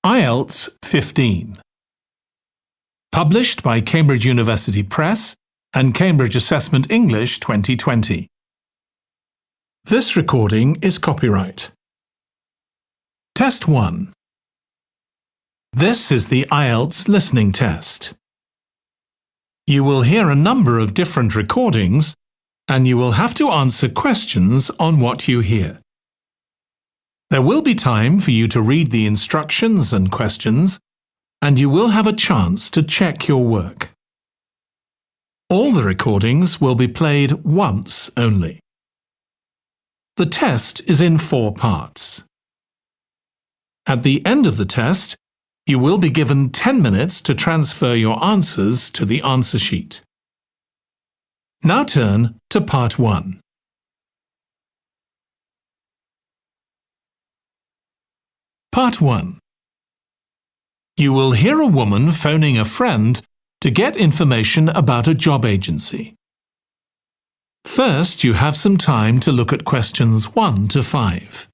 IELTS 15. Published by Cambridge University Press and Cambridge Assessment English 2020. This recording is copyright. Test 1. This is the IELTS listening test. You will hear a number of different recordings and you will have to answer questions on what you hear. There will be time for you to read the instructions and questions, and you will have a chance to check your work. All the recordings will be played once only. The test is in 4 parts. At the end of the test, you will be given 10 minutes to transfer your answers to the answer sheet. Now turn to Part 1. Part 1. You will hear a woman phoning a friend to get information about a job agency. First, you have some time to look at questions 1 to 5.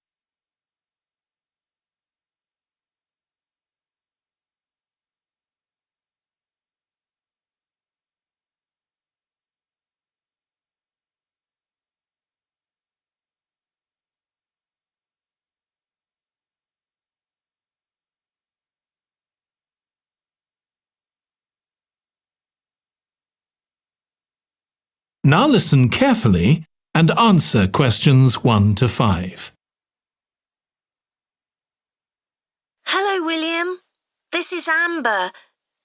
Now listen carefully and answer questions 1 to 5. Hello, William. This is Amber.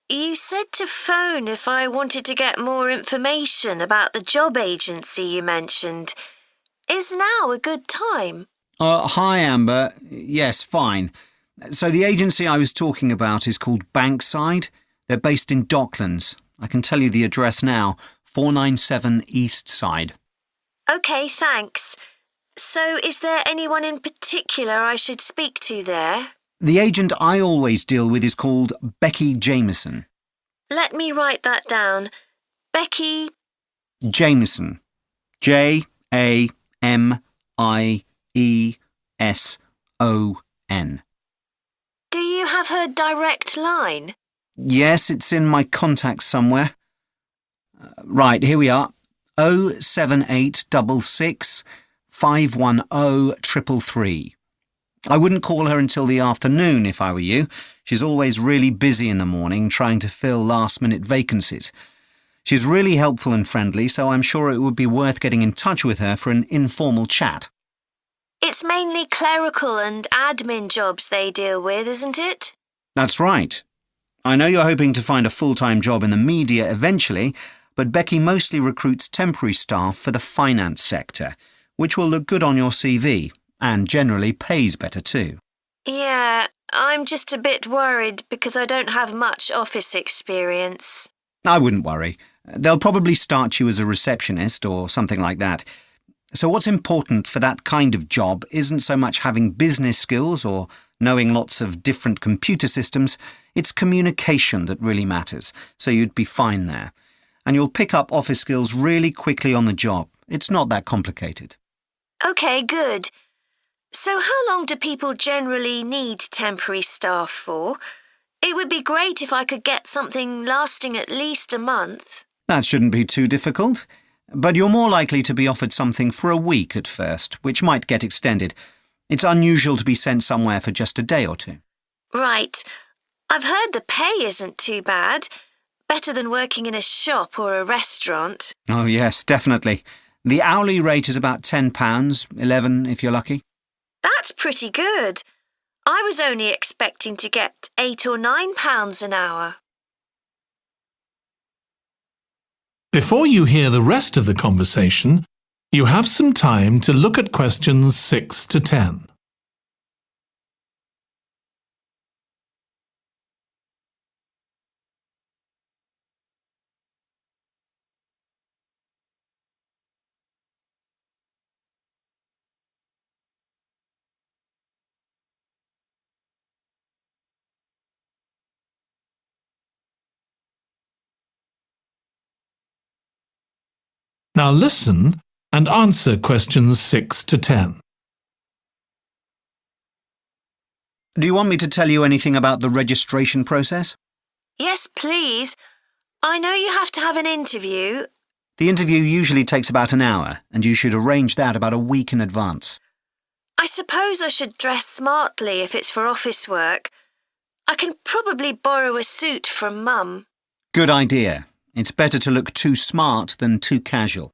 You said to phone if I wanted to get more information about the job agency you mentioned. Is now a good time? Hi, Amber. Yes, fine. So the agency I was talking about is called Bankside. They're based in Docklands. I can tell you the address now. 497 East Side. OK, thanks. So is there anyone in particular I should speak to there? The agent I always deal with is called Becky Jameson. Let me write that down. Becky Jameson. Jameson. Do you have her direct line? Yes, it's in my contacts somewhere. Right, here we are. 07866 510 333. I wouldn't call her until the afternoon if I were you. She's always really busy in the morning trying to fill last-minute vacancies. She's really helpful and friendly, so I'm sure it would be worth getting in touch with her for an informal chat. It's mainly clerical and admin jobs they deal with, isn't it? That's right. I know you're hoping to find a full-time job in the media eventually, but Becky mostly recruits temporary staff for the finance sector, which will look good on your CV and generally pays better too. Yeah, I'm just a bit worried because I don't have much office experience. I wouldn't worry. They'll probably start you as a receptionist or something like that. So what's important for that kind of job isn't so much having business skills or knowing lots of different computer systems, it's communication that really matters, so you'd be fine there. And you'll pick up office skills really quickly on the job. It's not that complicated. OK, good. So how long do people generally need temporary staff for? It would be great if I could get something lasting at least a month. That shouldn't be too difficult. But you're more likely to be offered something for a week at first, which might get extended. It's unusual to be sent somewhere for just a day or two. Right. I've heard the pay isn't too bad. Better than working in a shop or a restaurant. Oh yes, definitely. The hourly rate is about £10, $11 if you're lucky. That's pretty good. I was only expecting to get £8 or £9 an hour. Before you hear the rest of the conversation, you have some time to look at questions 6 to 10. Now listen and answer questions 6 to 10. Do you want me to tell you anything about the registration process? Yes, please. I know you have to have an interview. The interview usually takes about an hour, and you should arrange that about a week in advance. I suppose I should dress smartly if it's for office work. I can probably borrow a suit from Mum. Good idea. It's better to look too smart than too casual.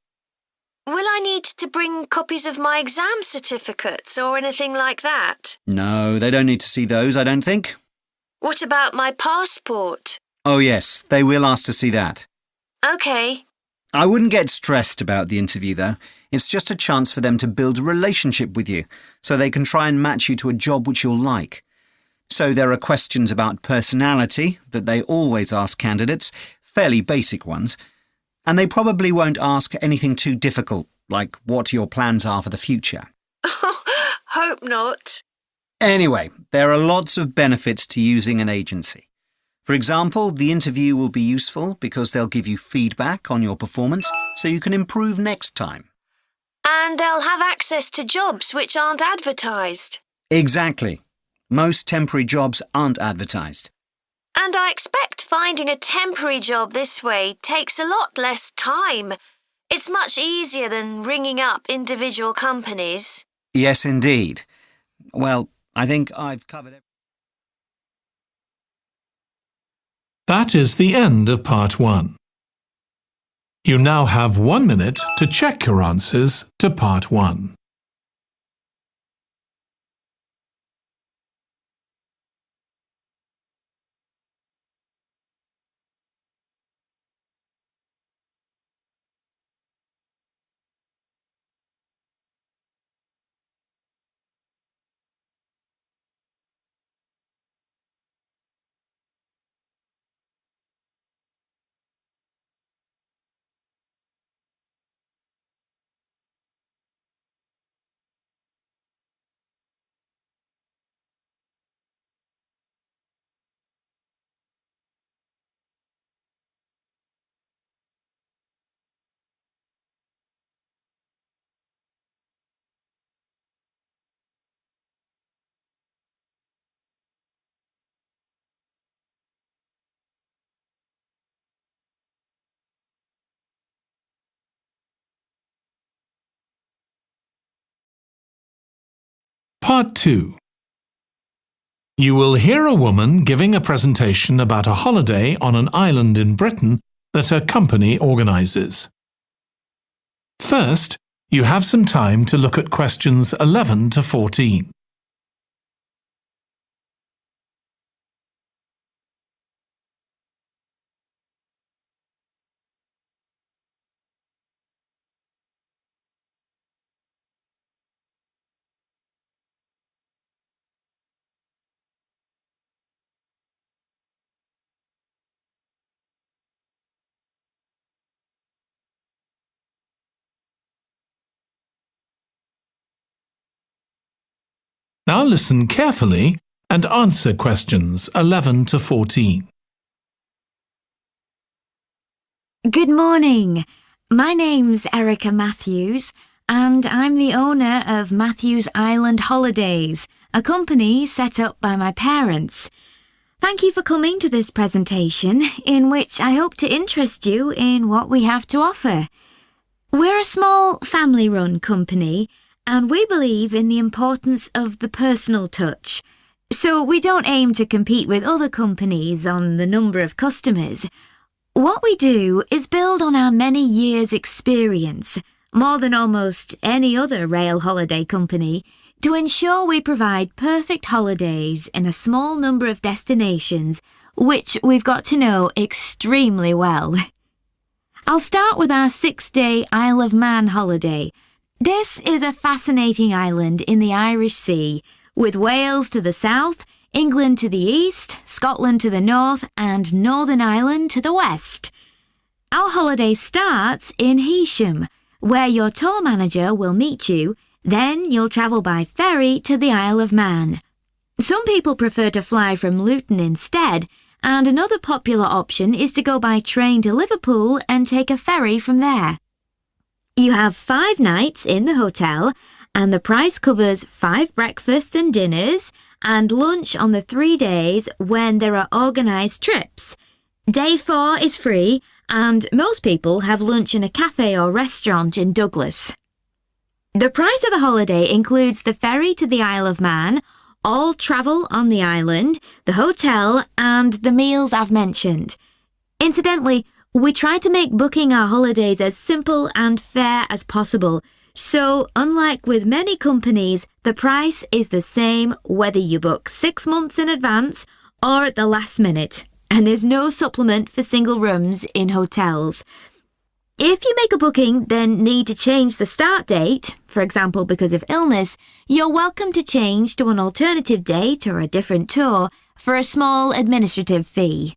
Will I need to bring copies of my exam certificates or anything like that? No, they don't need to see those, I don't think. What about my passport? Oh yes, they will ask to see that. OK. I wouldn't get stressed about the interview, though. It's just a chance for them to build a relationship with you, so they can try and match you to a job which you'll like. So there are questions about personality that they always ask candidates, fairly basic ones, and they probably won't ask anything too difficult, like what your plans are for the future. Hope not. Anyway, there are lots of benefits to using an agency. For example, the interview will be useful because they'll give you feedback on your performance so you can improve next time. And they'll have access to jobs which aren't advertised. Exactly. Most temporary jobs aren't advertised. And I expect finding a temporary job this way takes a lot less time. It's much easier than ringing up individual companies. Yes, indeed. Well, I think I've covered everything. That is the end of part 1. You now have 1 minute to check your answers to part 1. Part 2. You will hear a woman giving a presentation about a holiday on an island in Britain that her company organises. First, you have some time to look at questions 11 to 14. Now listen carefully and answer questions 11 to 14. Good morning. My name's Erica Matthews, and I'm the owner of Matthews Island Holidays, a company set up by my parents. Thank you for coming to this presentation, in which I hope to interest you in what we have to offer. We're a small family-run company, and we believe in the importance of the personal touch. So we don't aim to compete with other companies on the number of customers. What we do is build on our many years' experience, more than almost any other rail holiday company, to ensure we provide perfect holidays in a small number of destinations, which we've got to know extremely well. I'll start with our 6-day Isle of Man holiday. This is a fascinating island in the Irish Sea, with Wales to the south, England to the east, Scotland to the north, and Northern Ireland to the west. Our holiday starts in Heysham, where your tour manager will meet you. Then you'll travel by ferry to the Isle of Man. Some people prefer to fly from Luton instead, and another popular option is to go by train to Liverpool and take a ferry from there. You have 5 nights in the hotel, and the price covers 5 breakfasts and dinners and lunch on the 3 days when there are organised trips. Day 4 is free, and most people have lunch in a cafe or restaurant in Douglas. The price of the holiday includes the ferry to the Isle of Man, all travel on the island, the hotel, and the meals I've mentioned. Incidentally, we try to make booking our holidays as simple and fair as possible, so unlike with many companies, the price is the same whether you book 6 months in advance or at the last minute, and there's no supplement for single rooms in hotels. If you make a booking, then need to change the start date, for example because of illness, you're welcome to change to an alternative date or a different tour for a small administrative fee.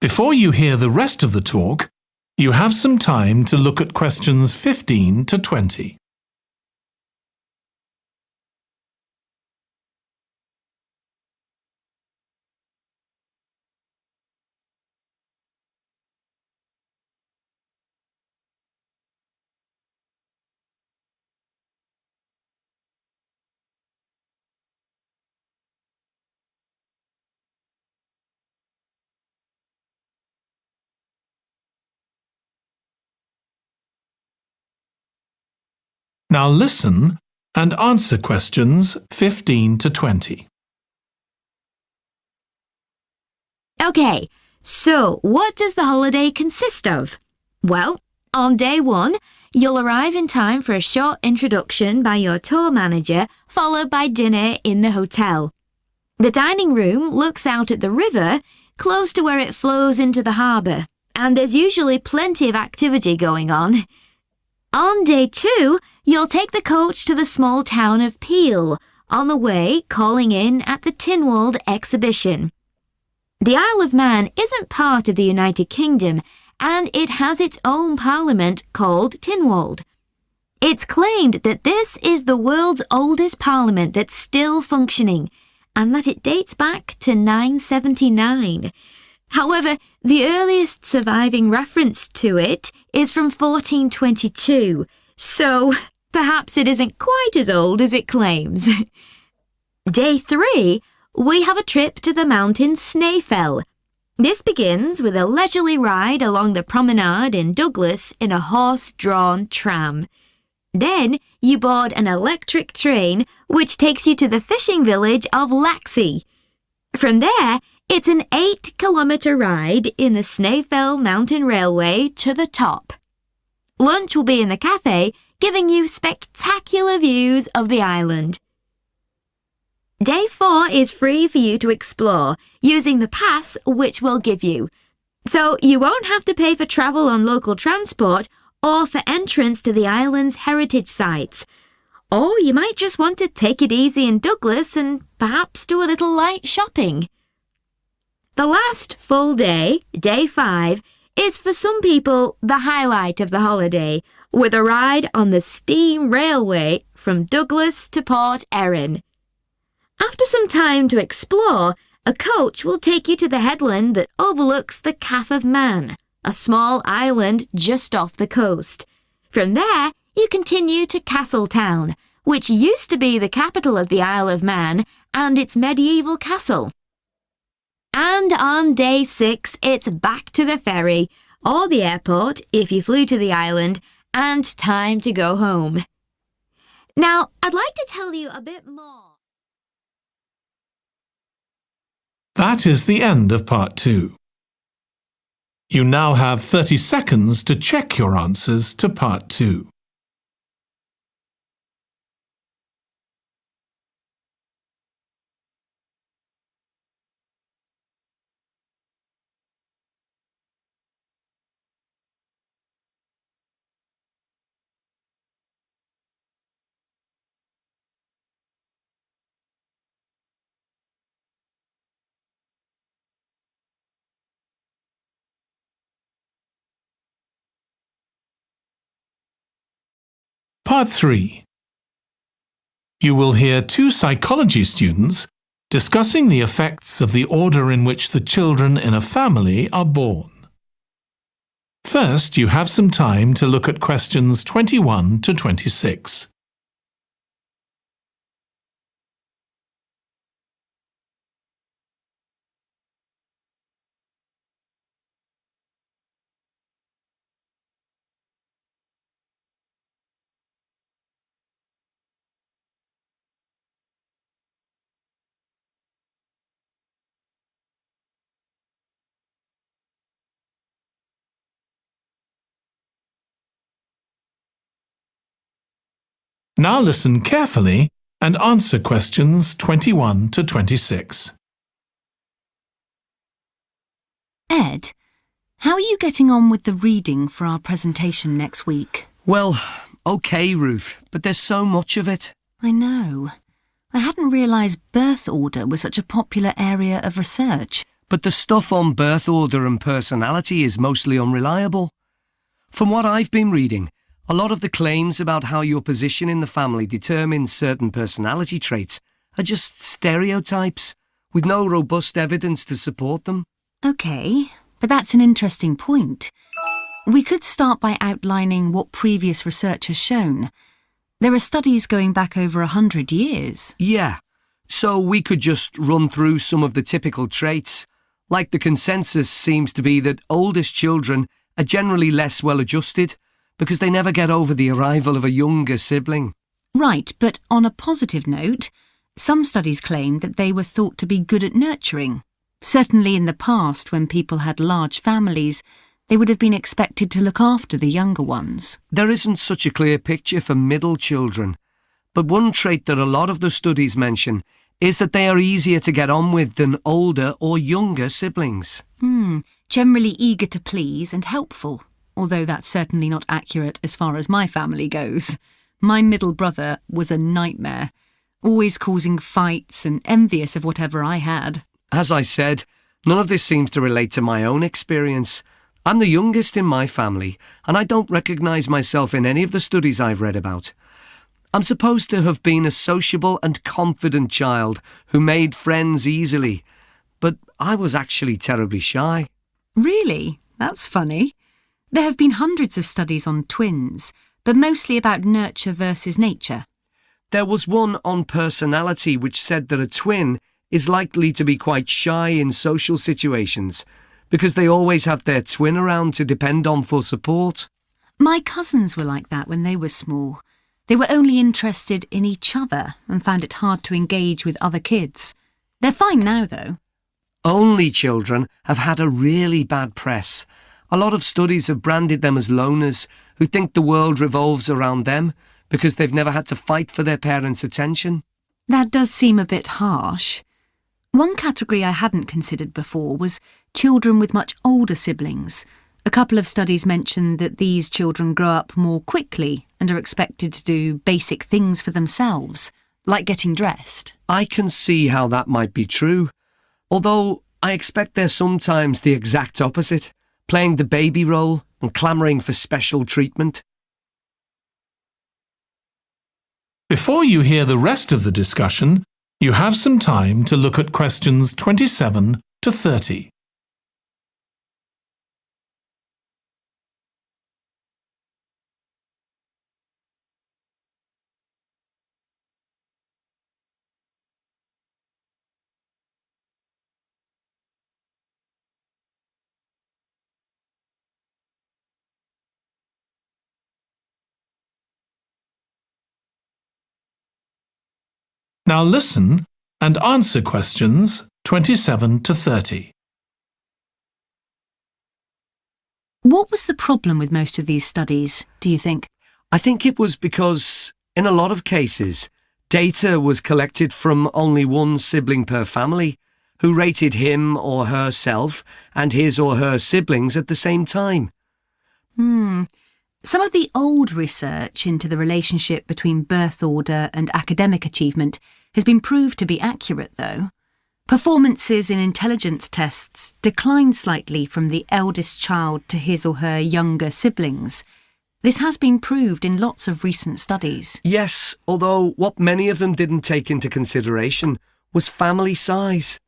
Before you hear the rest of the talk, you have some time to look at questions 15 to 20. Now listen and answer questions 15 to 20. Okay, so what does the holiday consist of? Well, on day 1, you'll arrive in time for a short introduction by your tour manager, followed by dinner in the hotel. The dining room looks out at the river, close to where it flows into the harbour, and there's usually plenty of activity going on. On day 2, you'll take the coach to the small town of Peel, on the way calling in at the Tynwald exhibition. The Isle of Man isn't part of the United Kingdom, and it has its own parliament called Tynwald. It's claimed that this is the world's oldest parliament that's still functioning, and that it dates back to 979. However, the earliest surviving reference to it is from 1422, so perhaps it isn't quite as old as it claims. Day 3, we have a trip to the mountain Snaefell. This begins with a leisurely ride along the promenade in Douglas in a horse-drawn tram. Then you board an electric train which takes you to the fishing village of Laxey. From there, it's an 8-kilometre ride in the Snaefell Mountain Railway to the top. Lunch will be in the cafe, giving you spectacular views of the island. Day 4 is free for you to explore, using the pass which we'll give you. So you won't have to pay for travel on local transport or for entrance to the island's heritage sites. Or you might just want to take it easy in Douglas and perhaps do a little light shopping. The last full day, day 5, is for some people the highlight of the holiday, with a ride on the steam railway from Douglas to Port Erin. After some time to explore, a coach will take you to the headland that overlooks the Calf of Man, a small island just off the coast. From there, you continue to Castletown, which used to be the capital of the Isle of Man and its medieval castle. And on day 6, it's back to the ferry, or the airport if you flew to the island, and time to go home. Now, I'd like to tell you a bit more. That is the end of part 2. You now have 30 seconds to check your answers to part 2. Part 3. You will hear 2 psychology students discussing the effects of the order in which the children in a family are born. First, you have some time to look at questions 21 to 26. Now listen carefully and answer questions 21 to 26. Ed, how are you getting on with the reading for our presentation next week? Well, OK, Ruth, but there's so much of it. I know. I hadn't realised birth order was such a popular area of research. But the stuff on birth order and personality is mostly unreliable. From what I've been reading, a lot of the claims about how your position in the family determines certain personality traits are just stereotypes, with no robust evidence to support them. OK, but that's an interesting point. We could start by outlining what previous research has shown. There are studies going back over 100 years. Yeah, so we could just run through some of the typical traits. Like the consensus seems to be that oldest children are generally less well-adjusted because they never get over the arrival of a younger sibling. Right, but on a positive note, some studies claim that they were thought to be good at nurturing. Certainly in the past, when people had large families, they would have been expected to look after the younger ones. There isn't such a clear picture for middle children, but one trait that a lot of the studies mention is that they are easier to get on with than older or younger siblings. Generally eager to please and helpful, although that's certainly not accurate as far as my family goes. My middle brother was a nightmare, always causing fights and envious of whatever I had. As I said, none of this seems to relate to my own experience. I'm the youngest in my family, and I don't recognise myself in any of the studies I've read about. I'm supposed to have been a sociable and confident child who made friends easily, but I was actually terribly shy. Really? That's funny. There have been hundreds of studies on twins, but mostly about nurture versus nature. There was one on personality which said that a twin is likely to be quite shy in social situations because they always have their twin around to depend on for support. My cousins were like that when they were small. They were only interested in each other and found it hard to engage with other kids. They're fine now, though. Only children have had a really bad press. A lot of studies have branded them as loners who think the world revolves around them because they've never had to fight for their parents' attention. That does seem a bit harsh. One category I hadn't considered before was children with much older siblings. A couple of studies mentioned that these children grow up more quickly and are expected to do basic things for themselves, like getting dressed. I can see how that might be true, although I expect they're sometimes the exact opposite, playing the baby role and clamouring for special treatment. Before you hear the rest of the discussion, you have some time to look at questions 27 to 30. Now listen and answer questions 27 to 30. What was the problem with most of these studies, do you think? I think it was because, in a lot of cases, data was collected from only one sibling per family, who rated him or herself and his or her siblings at the same time. Some of the old research into the relationship between birth order and academic achievement has been proved to be accurate, though. Performances in intelligence tests declined slightly from the eldest child to his or her younger siblings. This has been proved in lots of recent studies. Yes, although what many of them didn't take into consideration was family size.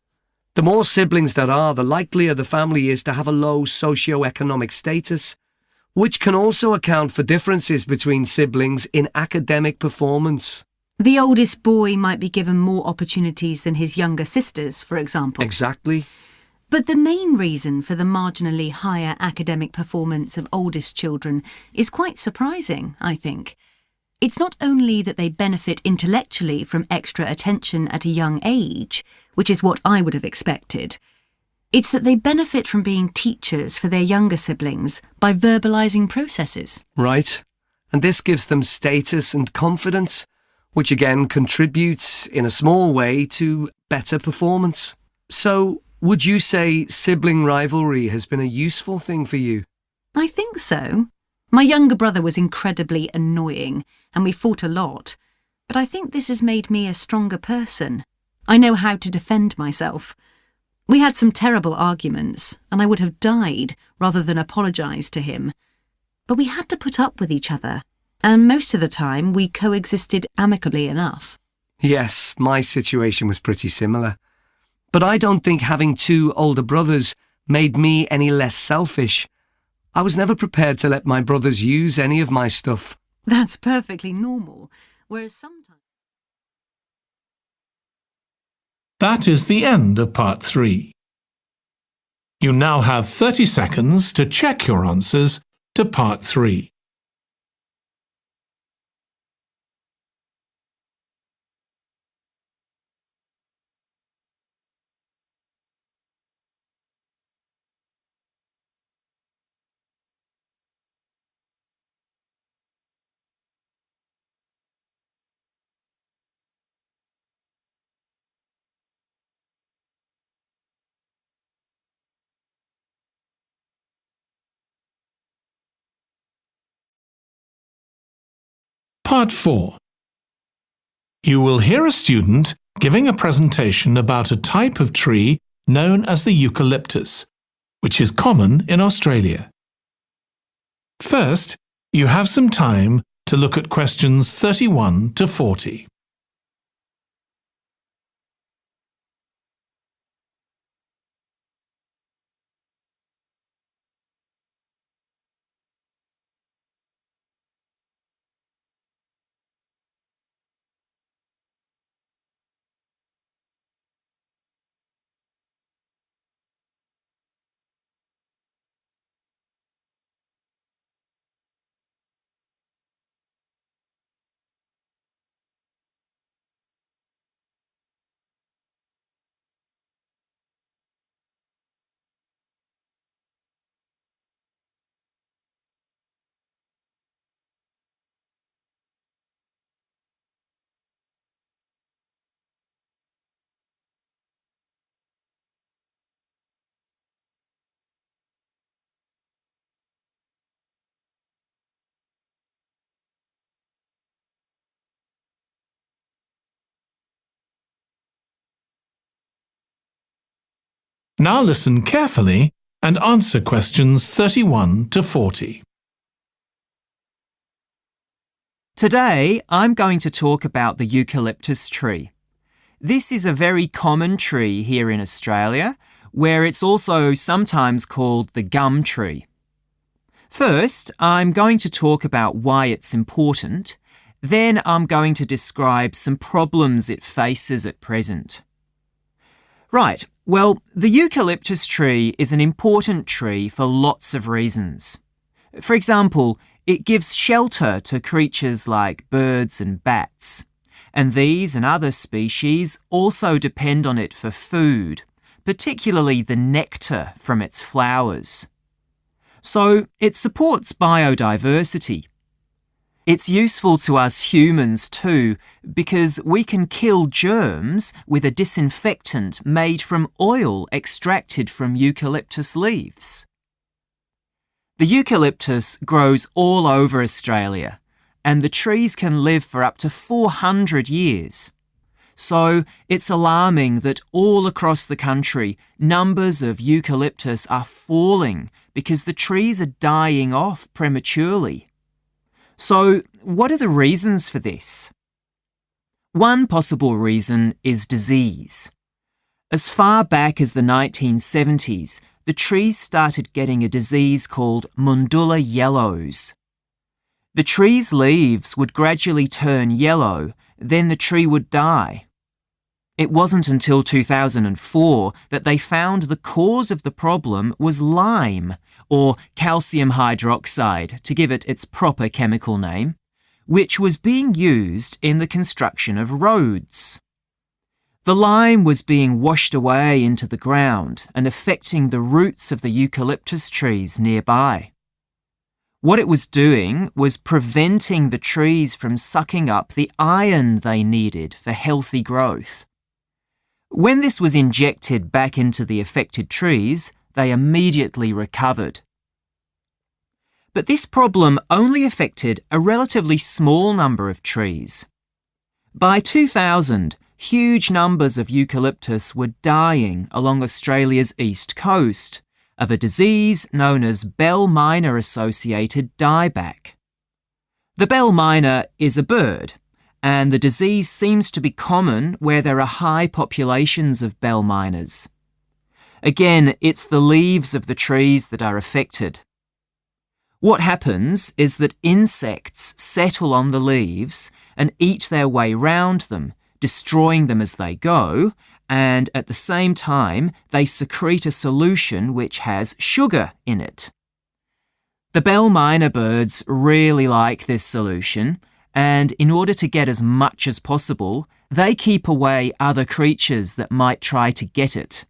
The more siblings there are, the likelier the family is to have a low socio-economic status, which can also account for differences between siblings in academic performance. The oldest boy might be given more opportunities than his younger sisters, for example. Exactly. But the main reason for the marginally higher academic performance of oldest children is quite surprising, I think. It's not only that they benefit intellectually from extra attention at a young age, which is what I would have expected. It's that they benefit from being teachers for their younger siblings by verbalising processes. Right. and this gives them status and confidence, which again contributes in a small way to better performance. So, would you say sibling rivalry has been a useful thing for you? I think so. My younger brother was incredibly annoying, and we fought a lot, but I think this has made me a stronger person. I know how to defend myself. We had some terrible arguments, and I would have died rather than apologise to him. But we had to put up with each other, and most of the time we coexisted amicably enough. Yes, my situation was pretty similar. But I don't think having 2 older brothers made me any less selfish. I was never prepared to let my brothers use any of my stuff. That's perfectly normal, whereas sometimes... That is the end of part 3. You now have 30 seconds to check your answers to part 3. Part 4. You will hear a student giving a presentation about a type of tree known as the eucalyptus, which is common in Australia. First, you have some time to look at questions 31 to 40. Now listen carefully and answer questions 31 to 40. Today, I'm going to talk about the eucalyptus tree. This is a very common tree here in Australia, where it's also sometimes called the gum tree. First, I'm going to talk about why it's important. Then I'm going to describe some problems it faces at present. Right, well, the eucalyptus tree is an important tree for lots of reasons. For example, it gives shelter to creatures like birds and bats, and these and other species also depend on it for food, particularly the nectar from its flowers. So it supports biodiversity. It's useful to us humans too, because we can kill germs with a disinfectant made from oil extracted from eucalyptus leaves. The eucalyptus grows all over Australia, and the trees can live for up to 400 years. So it's alarming that all across the country, numbers of eucalyptus are falling because the trees are dying off prematurely. So, what are the reasons for this? One possible reason is disease. As far back as the 1970s, the trees started getting a disease called Mundula yellows. The tree's leaves would gradually turn yellow, then the tree would die. It wasn't until 2004 that they found the cause of the problem was lime, or calcium hydroxide, to give it its proper chemical name, which was being used in the construction of roads. The lime was being washed away into the ground and affecting the roots of the eucalyptus trees nearby. What it was doing was preventing the trees from sucking up the iron they needed for healthy growth. When this was injected back into the affected trees, they immediately recovered. But this problem only affected a relatively small number of trees. By 2000, huge numbers of eucalyptus were dying along Australia's east coast of a disease known as bell miner associated dieback. The bell miner is a bird, and the disease seems to be common where there are high populations of bell miners. Again, it's the leaves of the trees that are affected. What happens is that insects settle on the leaves and eat their way round them, destroying them as they go, and at the same time they secrete a solution which has sugar in it. The bell miner birds really like this solution, and in order to get as much as possible, they keep away other creatures that might try to get it.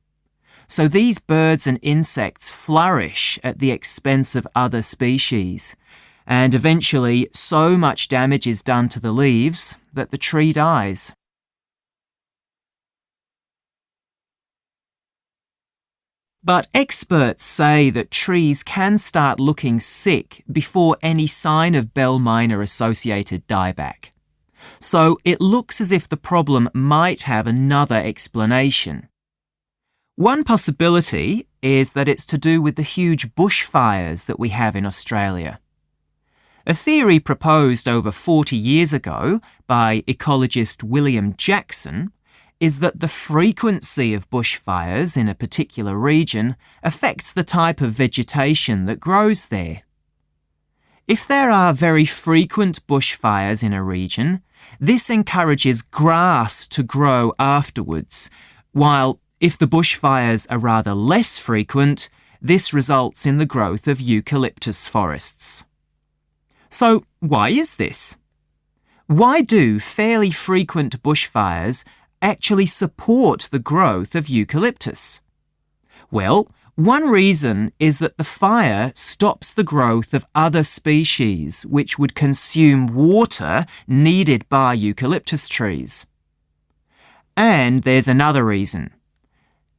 So these birds and insects flourish at the expense of other species, and eventually so much damage is done to the leaves that the tree dies. But experts say that trees can start looking sick before any sign of bell miner associated dieback. So it looks as if the problem might have another explanation. One possibility is that it's to do with the huge bushfires that we have in Australia. A theory proposed over 40 years ago by ecologist William Jackson is that the frequency of bushfires in a particular region affects the type of vegetation that grows there. If there are very frequent bushfires in a region, this encourages grass to grow afterwards, while if the bushfires are rather less frequent, this results in the growth of eucalyptus forests. So why is this? Why do fairly frequent bushfires actually support the growth of eucalyptus? Well, one reason is that the fire stops the growth of other species which would consume water needed by eucalyptus trees. And there's another reason.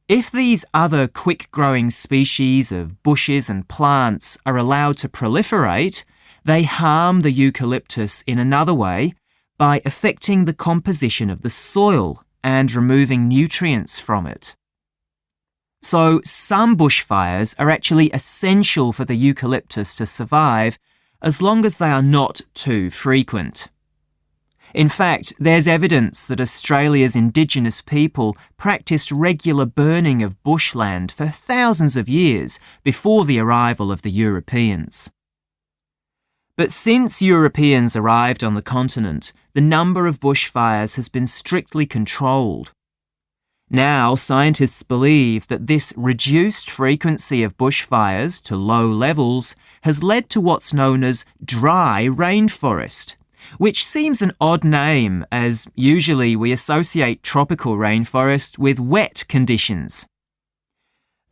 If these other quick-growing species of bushes and plants are allowed to proliferate, they harm the eucalyptus in another way by affecting the composition of the soil and removing nutrients from it. So some bushfires are actually essential for the eucalyptus to survive as long as they are not too frequent. In fact, there's evidence that Australia's Indigenous people practiced regular burning of bushland for thousands of years before the arrival of the Europeans. But since Europeans arrived on the continent, the number of bushfires has been strictly controlled. Now, scientists believe that this reduced frequency of bushfires to low levels has led to what's known as dry rainforest, which seems an odd name as usually we associate tropical rainforest with wet conditions.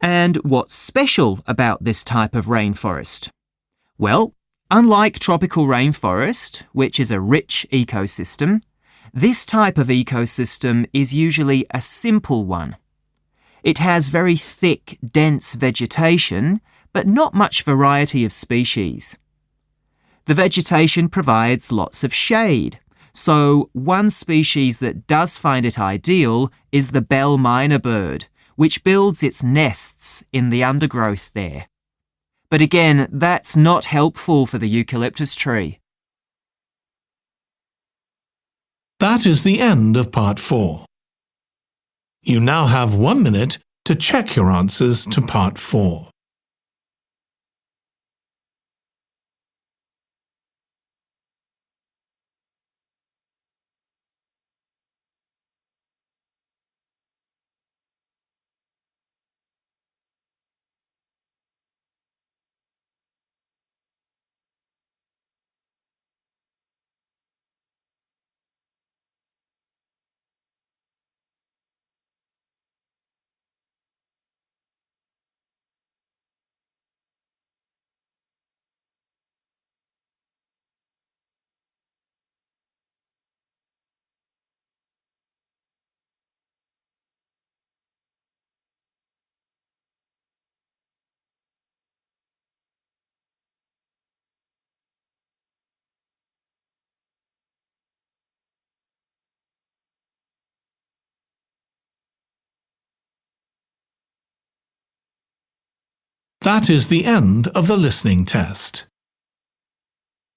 And what's special about this type of rainforest? Well, unlike tropical rainforest, which is a rich ecosystem, this type of ecosystem is usually a simple one. It has very thick, dense vegetation, but not much variety of species. The vegetation provides lots of shade, so one species that does find it ideal is the bell miner bird, which builds its nests in the undergrowth there. But again, that's not helpful for the eucalyptus tree. That is the end of part 4. You now have 1 minute to check your answers to part 4. That is the end of the listening test.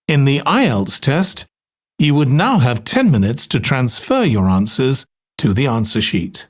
In the IELTS test, you would now have 10 minutes to transfer your answers to the answer sheet.